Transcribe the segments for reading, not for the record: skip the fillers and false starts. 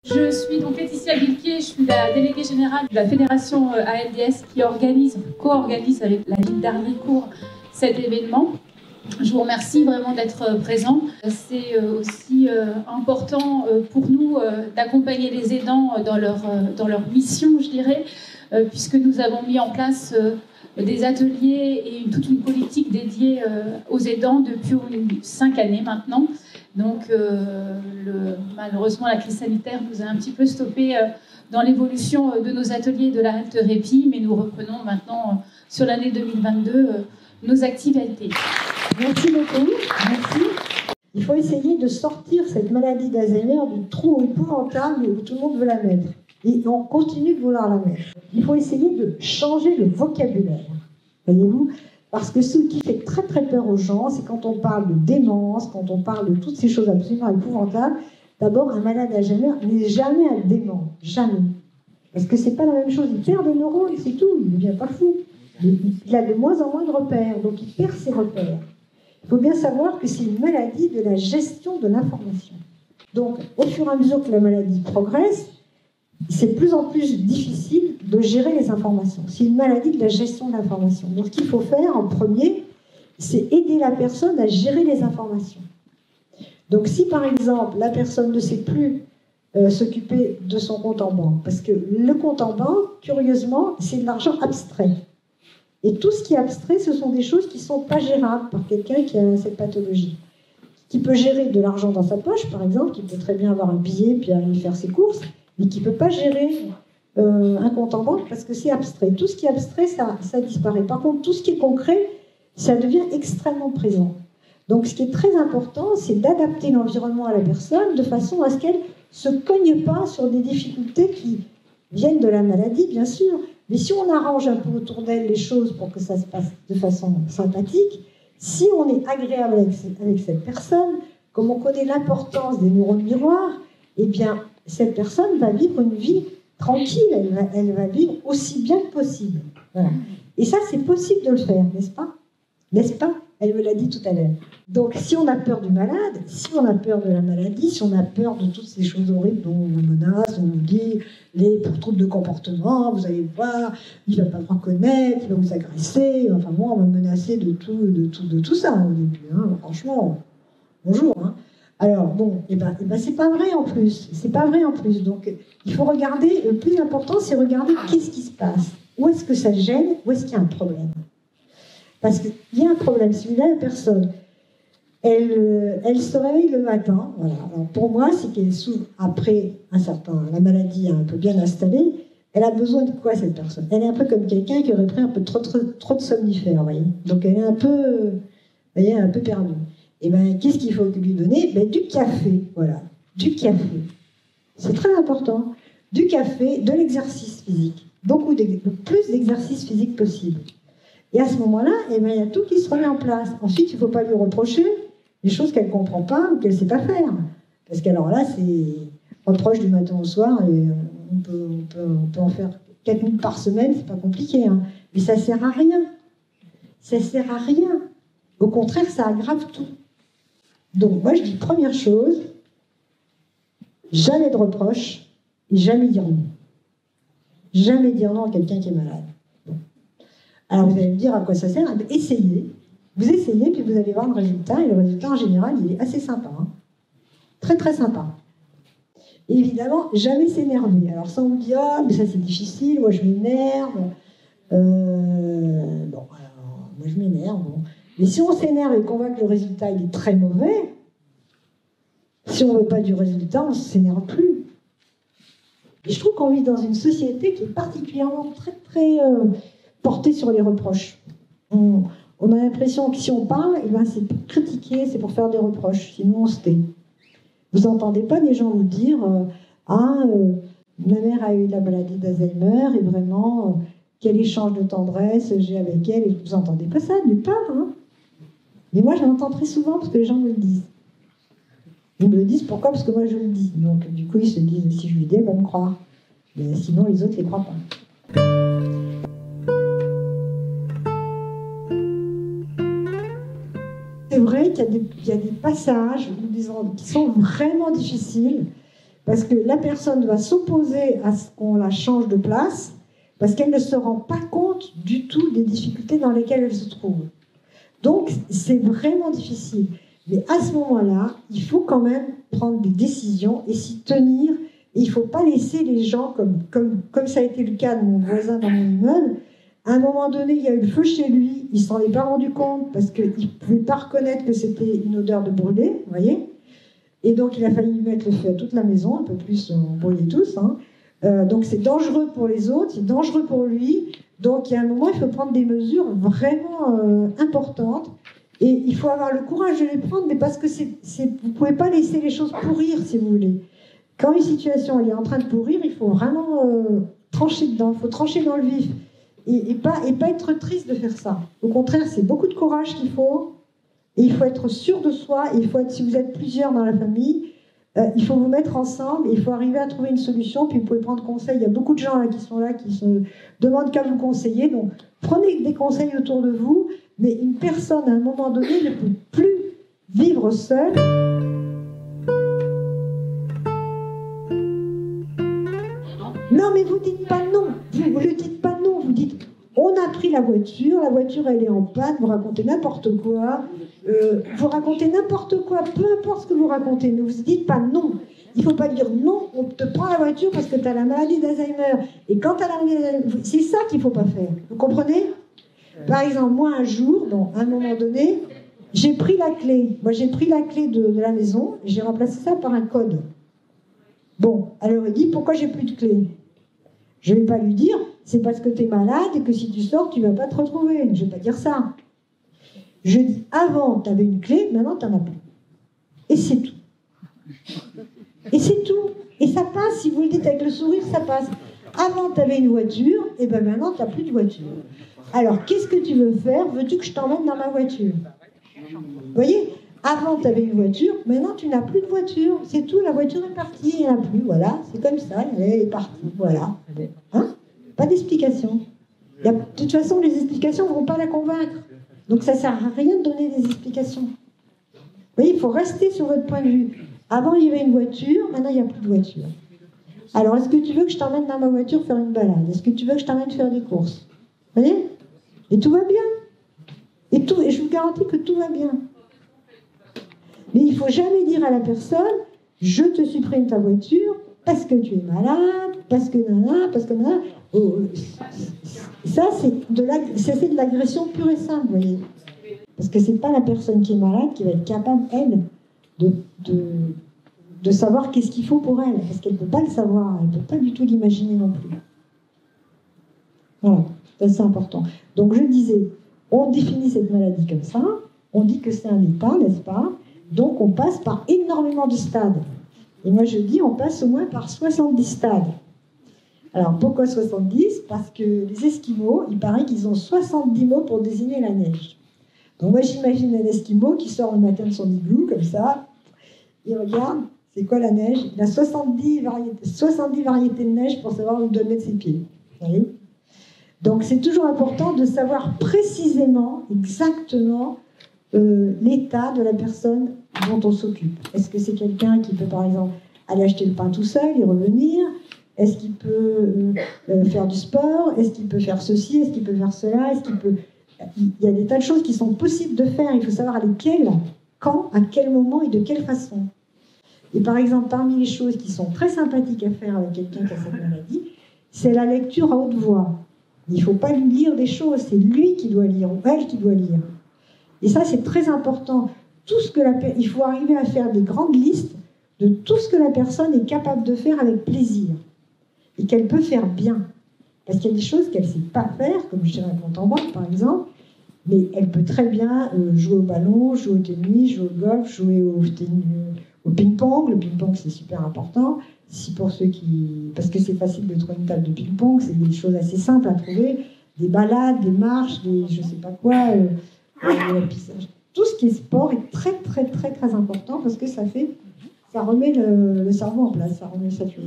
Je suis donc Laetitia Guilquier, je suis la déléguée générale de la fédération ALDS qui co-organise avec la ville d'Harnoncourt cet événement. Je vous remercie vraiment d'être présent. C'est aussi important pour nous d'accompagner les aidants dans leur mission, je dirais, puisque nous avons mis en place des ateliers et toute une politique dédiée aux aidants depuis 5 années maintenant. Donc malheureusement la crise sanitaire nous a un petit peu stoppé dans l'évolution de nos ateliers de la halte répit, mais nous reprenons maintenant sur l'année 2022 nos activités. Merci beaucoup. Merci. Il faut essayer de sortir cette maladie d'Alzheimer du trou épouvantable où tout le monde veut la mettre. Et on continue de vouloir la mettre. Il faut essayer de changer le vocabulaire. Voyez-vous ? Parce que ce qui fait très très peur aux gens, c'est quand on parle de démence, quand on parle de toutes ces choses absolument épouvantables. D'abord, un malade d'Alzheimer n'est jamais un dément. Jamais. Parce que c'est pas la même chose. Il perd des neurones, c'est tout. Il ne devient pas fou. Il a de moins en moins de repères. Donc il perd ses repères. Il faut bien savoir que c'est une maladie de la gestion de l'information. Donc, au fur et à mesure que la maladie progresse, c'est de plus en plus difficile de gérer les informations. C'est une maladie de la gestion de l'information. Donc, ce qu'il faut faire en premier, c'est aider la personne à gérer les informations. Donc, si par exemple, la personne ne sait plus s'occuper de son compte en banque, parce que le compte en banque, curieusement, c'est de l'argent abstrait. Et tout ce qui est abstrait, ce sont des choses qui ne sont pas gérables par quelqu'un qui a cette pathologie. Qui peut gérer de l'argent dans sa poche, par exemple, qui peut très bien avoir un billet puis aller faire ses courses, mais qui ne peut pas gérer un compte en banque parce que c'est abstrait. Tout ce qui est abstrait, ça disparaît. Par contre, tout ce qui est concret, ça devient extrêmement présent. Donc, ce qui est très important, c'est d'adapter l'environnement à la personne de façon à ce qu'elle ne se cogne pas sur des difficultés qui viennent de la maladie, bien sûr. Mais si on arrange un peu autour d'elle les choses pour que ça se passe de façon sympathique, si on est agréable avec cette personne, comme on connaît l'importance des neurones miroirs, eh bien, cette personne va vivre une vie tranquille, elle va vivre aussi bien que possible. Voilà. Et ça, c'est possible de le faire, n'est-ce pas ? N'est-ce pas ? Elle me l'a dit tout à l'heure. Donc, si on a peur du malade, si on a peur de la maladie, si on a peur de toutes ces choses horribles dont on vous menace, on vous dit les troubles de comportement, vous allez voir, il ne va pas vous reconnaître, il va vous agresser, enfin moi, on m'a menacé de tout ça au début, hein, franchement, bonjour. Hein. Alors, bon, c'est pas vrai en plus, c'est pas vrai en plus. Donc, il faut regarder, le plus important, c'est regarder qu'est-ce qui se passe. Où est-ce que ça gêne, où est-ce qu'il y a un problème. Parce qu'il y a un problème, si la personne, elle se réveille le matin, voilà. Alors pour moi, c'est qu'elle s'ouvre après la maladie un peu bien installée, elle a besoin de quoi cette personne ? Elle est un peu comme quelqu'un qui aurait pris un peu trop de somnifères, vous voyez. Donc elle est un peu perdue. Et bien, qu'est-ce qu'il faut lui donner ? Du café, voilà, du café. C'est très important. Du café, de l'exercice physique. Le plus d'exercice physique possible. Et à ce moment-là, il y a tout qui se remet en place. Ensuite, il ne faut pas lui reprocher des choses qu'elle ne comprend pas ou qu'elle ne sait pas faire. Parce qu'alors là, c'est reproche du matin au soir, et on peut en faire 4 minutes par semaine, c'est pas compliqué. Hein. Mais ça ne sert à rien. Ça ne sert à rien. Au contraire, ça aggrave tout. Donc moi, je dis première chose, jamais de reproche et jamais dire non. Jamais dire non à quelqu'un qui est malade. Alors vous allez me dire à quoi ça sert ? Essayez. Vous essayez, puis vous allez voir le résultat. Et le résultat, en général, il est assez sympa. Hein. Très, très sympa. Et évidemment, jamais s'énerver. Alors ça, on me dit, mais ça c'est difficile, moi je m'énerve. Alors, moi je m'énerve. Bon. Mais si on s'énerve et qu'on voit que le résultat il est très mauvais, si on ne veut pas du résultat, on ne s'énerve plus. Et je trouve qu'on vit dans une société qui est particulièrement très, très... porté sur les reproches. On a l'impression que si on parle, c'est pour critiquer, c'est pour faire des reproches, sinon on se tait. Vous n'entendez pas des gens vous dire ma mère a eu la maladie d'Alzheimer et vraiment, quel échange de tendresse j'ai avec elle, et vous n'entendez pas ça, nulle part. Hein. Mais moi, je l'entends très souvent parce que les gens me le disent. Ils me le disent pourquoi ? Parce que moi, je le dis. Donc, du coup, ils se disent, si je lui dis, elle va me croire. Mais sinon, les autres ne les croient pas. C'est vrai qu'il y a des passages qui sont vraiment difficiles, parce que la personne va s'opposer à ce qu'on la change de place, parce qu'elle ne se rend pas compte du tout des difficultés dans lesquelles elle se trouve. Donc, c'est vraiment difficile. Mais à ce moment-là, il faut quand même prendre des décisions et s'y tenir. Et il ne faut pas laisser les gens, comme ça a été le cas de mon voisin dans mon immeuble. À un moment donné, il y a eu le feu chez lui. Il ne s'en est pas rendu compte parce qu'il ne pouvait pas reconnaître que c'était une odeur de brûlé, vous voyez. Et donc, il a failli mettre le feu à toute la maison, un peu plus, on brûlait tous. Hein. Donc, c'est dangereux pour les autres, c'est dangereux pour lui. Donc, il y a un moment, il faut prendre des mesures vraiment importantes. Et il faut avoir le courage de les prendre, mais parce que vous ne pouvez pas laisser les choses pourrir, si vous voulez. Quand une situation elle est en train de pourrir, il faut vraiment trancher dedans, il faut trancher dans le vif. Et pas être triste de faire ça. Au contraire, c'est beaucoup de courage qu'il faut. Et il faut être sûr de soi. Et il faut être, si vous êtes plusieurs dans la famille, il faut vous mettre ensemble. Et il faut arriver à trouver une solution. Puis vous pouvez prendre conseil. Il y a beaucoup de gens là qui sont là, qui se demandent qu'à vous conseiller. Donc prenez des conseils autour de vous. Mais une personne, à un moment donné, ne peut plus vivre seule. Non, mais vous dites pas non. Vous ne dites pas non. Vous dites, on a pris la voiture elle est en panne, vous racontez n'importe quoi. Vous racontez n'importe quoi, peu importe ce que vous racontez. Ne vous dites pas non. Il ne faut pas dire non, on te prend la voiture parce que tu as la maladie d'Alzheimer. Et quand tu as la maladie d'Alzheimer, c'est ça qu'il ne faut pas faire. Vous comprenez ? Par exemple, moi, un jour, à un moment donné, j'ai pris la clé. Moi, j'ai pris la clé de la maison, j'ai remplacé ça par un code. Bon, alors il dit, pourquoi j'ai plus de clé ? Je ne vais pas lui dire, c'est parce que tu es malade et que si tu sors, tu ne vas pas te retrouver. Je ne vais pas dire ça. Je dis, avant, tu avais une clé, maintenant, tu n'en as plus. Et c'est tout. Et c'est tout. Et ça passe, si vous le dites avec le sourire, ça passe. Avant, tu avais une voiture, et bien maintenant, tu n'as plus de voiture. Alors, qu'est-ce que tu veux faire ? Veux-tu que je t'emmène dans ma voiture ? Vous voyez ? Avant, tu avais une voiture, maintenant, tu n'as plus de voiture. C'est tout, la voiture est partie, il n'y en a plus. Voilà, c'est comme ça, elle est partie. Voilà. Hein ? Pas d'explication. De toute façon, les explications ne vont pas la convaincre. Donc, ça ne sert à rien de donner des explications. Vous voyez, il faut rester sur votre point de vue. Avant, il y avait une voiture, maintenant, il n'y a plus de voiture. Alors, est-ce que tu veux que je t'emmène dans ma voiture faire une balade ? Est-ce que tu veux que je t'emmène faire des courses ? Vous voyez ? Et tout va bien. Et je vous garantis que tout va bien. Mais il ne faut jamais dire à la personne, je te supprime ta voiture parce que tu es malade, parce que nana, parce que nana. Oh, ça, c'est de l'agression pure et simple, vous voyez. Parce que ce n'est pas la personne qui est malade qui va être capable, elle, de savoir qu'est-ce qu'il faut pour elle. Parce qu'elle ne peut pas le savoir, elle ne peut pas du tout l'imaginer non plus. Voilà, ça c'est important. Donc je disais, on définit cette maladie comme ça, on dit que c'est un état, n'est-ce pas ? Donc on passe par énormément de stades. Et moi je dis, on passe au moins par 70 stades. Alors pourquoi 70 ? Parce que les Esquimaux, il paraît qu'ils ont 70 mots pour désigner la neige. Donc moi j'imagine un Esquimau qui sort le matin de son igloo, comme ça, il regarde, c'est quoi la neige ? Il a 70 variétés de neige pour savoir où il doit mettre ses pieds. Vous voyez ? Donc c'est toujours important de savoir précisément, exactement, l'état de la personne dont on s'occupe. Est-ce que c'est quelqu'un qui peut, par exemple, aller acheter le pain tout seul et revenir ? Est-ce qu'il peut faire du sport ? Est-ce qu'il peut faire ceci ? Est-ce qu'il peut faire cela ? Est-ce qu'il peut... Il y a des tas de choses qui sont possibles de faire. Il faut savoir lesquelles, quand, à quel moment et de quelle façon. Et par exemple, parmi les choses qui sont très sympathiques à faire avec quelqu'un qui a cette maladie, c'est la lecture à haute voix. Il ne faut pas lui lire des choses, c'est lui qui doit lire, ou elle qui doit lire. Et ça, c'est très important. Il faut arriver à faire des grandes listes de tout ce que la personne est capable de faire avec plaisir. Et qu'elle peut faire bien. Parce qu'il y a des choses qu'elle ne sait pas faire, comme je raconte en banque, par exemple, mais elle peut très bien jouer au ballon, jouer au tennis, jouer au golf, jouer au ping-pong. Le ping-pong, c'est super important. Pour ceux qui... Parce que c'est facile de trouver une table de ping-pong, c'est des choses assez simples à trouver. Des balades, des marches, des je ne sais pas quoi, tout ce qui est sport est très, très, très, très important parce que ça remet le cerveau en place. Ça fait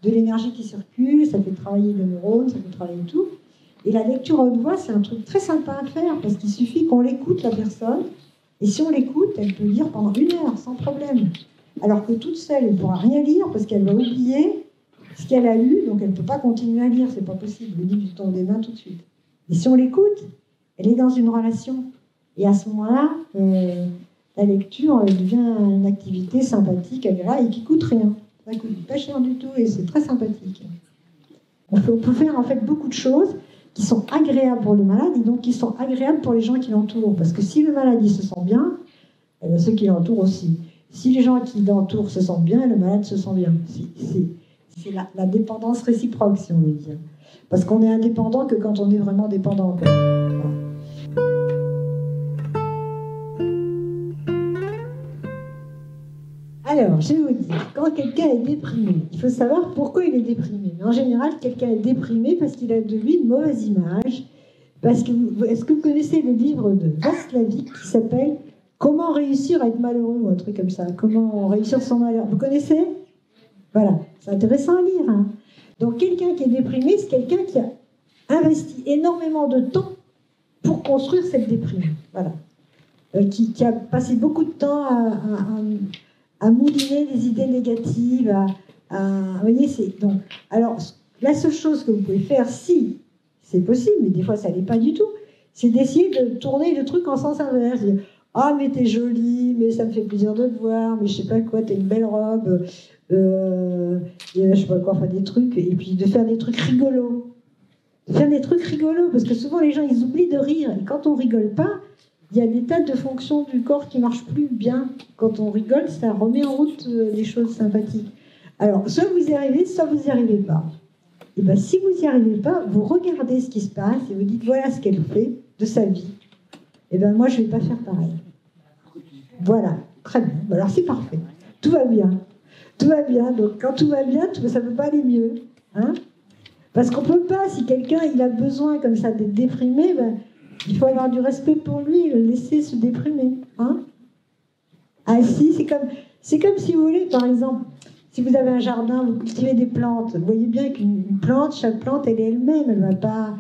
de l'énergie qui circule, ça fait travailler les neurones, ça fait travailler tout. Et la lecture à haute voix, c'est un truc très sympa à faire parce qu'il suffit qu'on l'écoute, la personne. Et si on l'écoute, elle peut lire pendant 1 heure, sans problème. Alors que toute seule, elle ne pourra rien lire parce qu'elle va oublier ce qu'elle a lu, donc elle ne peut pas continuer à lire, c'est pas possible. Le livre lui tombe des mains tout de suite. Et si on l'écoute, elle est dans une relation. Et à ce moment-là, la lecture devient une activité sympathique, agréable et qui ne coûte rien. Ça ne coûte pas cher du tout et c'est très sympathique. On peut faire en fait beaucoup de choses qui sont agréables pour le malade et donc qui sont agréables pour les gens qui l'entourent. Parce que si le malade il se sent bien, ceux qui l'entourent aussi. Si les gens qui l'entourent se sentent bien, le malade se sent bien. C'est la dépendance réciproque, si on veut dire. Parce qu'on est indépendant que quand on est vraiment dépendant. Voilà. Alors, je vais vous dire, quand quelqu'un est déprimé, il faut savoir pourquoi il est déprimé. Mais en général, quelqu'un est déprimé parce qu'il a de lui une mauvaise image. Parce que, est-ce que vous connaissez le livre de Václavic qui s'appelle « Comment réussir à être malheureux » ou un truc comme ça. Comment réussir son malheur. Vous connaissez? Voilà, c'est intéressant à lire. Hein. Donc, quelqu'un qui est déprimé, c'est quelqu'un qui a investi énormément de temps pour construire cette déprime. Voilà. Qui a passé beaucoup de temps à mouliner des idées négatives, vous voyez, donc, alors, la seule chose que vous pouvez faire, si c'est possible, mais des fois ça n'est pas du tout, c'est d'essayer de tourner le truc en sens inverse. Ah, mais t'es jolie, mais ça me fait plaisir de te voir, mais je sais pas quoi, t'as une belle robe, je sais pas quoi, enfin des trucs, et puis de faire des trucs rigolos. De faire des trucs rigolos, parce que souvent les gens, ils oublient de rire, et quand on rigole pas, il y a des tas de fonctions du corps qui ne marchent plus bien. Quand on rigole, ça remet en route des choses sympathiques. Alors, soit vous y arrivez, soit vous n'y arrivez pas. Et bien, si vous n'y arrivez pas, vous regardez ce qui se passe et vous dites, voilà ce qu'elle fait de sa vie. Et bien, moi, je ne vais pas faire pareil. Voilà, très bien. Alors, c'est parfait. Tout va bien. Tout va bien. Donc, quand tout va bien, ça ne peut pas aller mieux. Hein? Parce qu'on ne peut pas, si quelqu'un il a besoin comme ça d'être déprimé, ben, il faut avoir du respect pour lui, le laisser se déprimer. Hein? Ah si, c'est comme si vous voulez, par exemple, si vous avez un jardin, vous cultivez des plantes. Vous voyez bien qu'une plante, chaque plante, elle est elle-même. Elle ne va pas,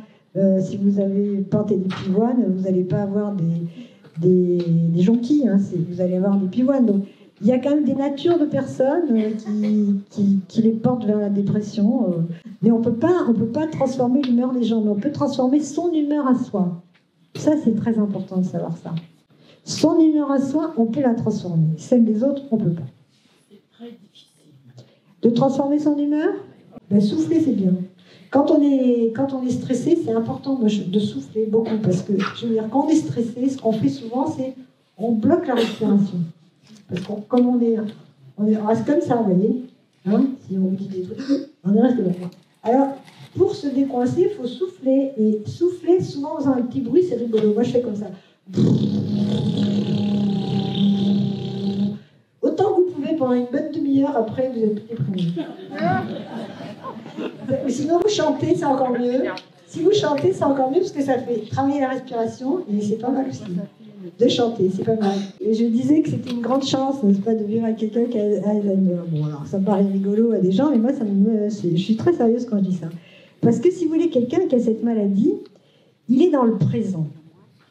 si vous avez planté des pivoines, vous n'allez pas avoir des jonquilles. Hein, vous allez avoir des pivoines. Donc, il y a quand même des natures de personnes qui les portent vers la dépression. Mais on peut pas transformer l'humeur des gens, mais on peut transformer son humeur à soi. Ça, c'est très important de savoir ça. Son humeur à soi, on peut la transformer. Celle des autres, on ne peut pas. C'est très difficile. De transformer son humeur? Ben, souffler, c'est bien. Quand on est stressé, c'est important de souffler beaucoup. Parce que, je veux dire, quand on est stressé, ce qu'on fait souvent, c'est on bloque la respiration. Parce que comme on reste comme ça, vous voyez, hein, si on dit des trucs, on reste comme ça. Alors, pour se décoincer, il faut souffler. Et souffler, souvent, en faisant un petit bruit, c'est rigolo. Moi, je fais comme ça. Autant que vous pouvez pendant une bonne demi-heure, après, vous êtes déprimé. Sinon, vous chantez, c'est encore mieux. Si vous chantez, c'est encore mieux parce que ça fait travailler la respiration et c'est pas mal aussi. De chanter, c'est pas mal. Et je disais que c'était une grande chance, n'est-ce pas, de vivre avec quelqu'un qui a Alzheimer. Bon, alors ça me paraît rigolo à des gens, mais moi, je suis très sérieuse quand je dis ça. Parce que si vous voulez, quelqu'un qui a cette maladie, il est dans le présent.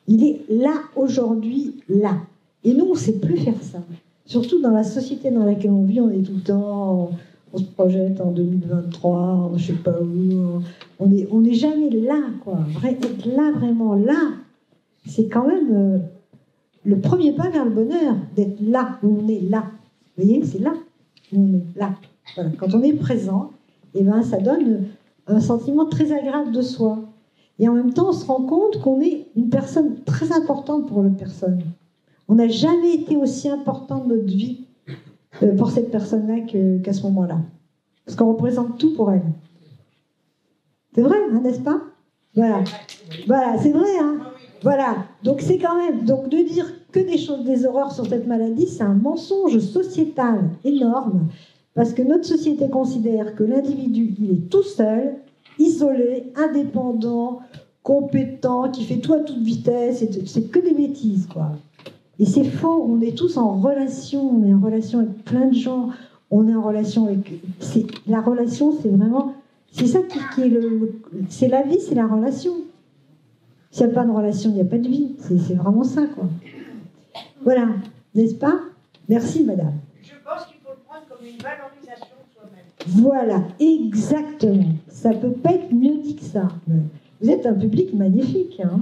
Il est là, aujourd'hui, là. Et nous, on ne sait plus faire ça. Surtout dans la société dans laquelle on vit, on est tout le temps, on se projette en 2023, je ne sais pas où. On n'est jamais là, quoi. Être là, vraiment là, c'est quand même le premier pas vers le bonheur, d'être là où on est là. Vous voyez, c'est là où on est là. Voilà. Quand on est présent, eh ben, ça donne un sentiment très agréable de soi. Et en même temps, on se rend compte qu'on est une personne très importante pour l'autre personne. On n'a jamais été aussi important de notre vie pour cette personne-là qu'à ce moment-là. Parce qu'on représente tout pour elle. C'est vrai, hein, n'est-ce pas? Voilà. Voilà, c'est vrai, hein? Voilà. Donc c'est quand même... Donc de dire que des horreurs sur cette maladie, c'est un mensonge sociétal énorme. Parce que notre société considère que l'individu, il est tout seul, isolé, indépendant, compétent, qui fait tout à toute vitesse. C'est que des bêtises, quoi. Et c'est faux. On est tous en relation. On est en relation avec plein de gens. On est en relation avec... La relation, c'est vraiment... C'est ça qui est c'est la vie, c'est la relation. S'il n'y a pas de relation, il n'y a pas de vie. C'est vraiment ça, quoi. Voilà. N'est-ce pas? Merci, madame. Je pense qu'il comme une valorisation de soi-même. Voilà, exactement. Ça peut pas être mieux dit que ça. Vous êtes un public magnifique, hein.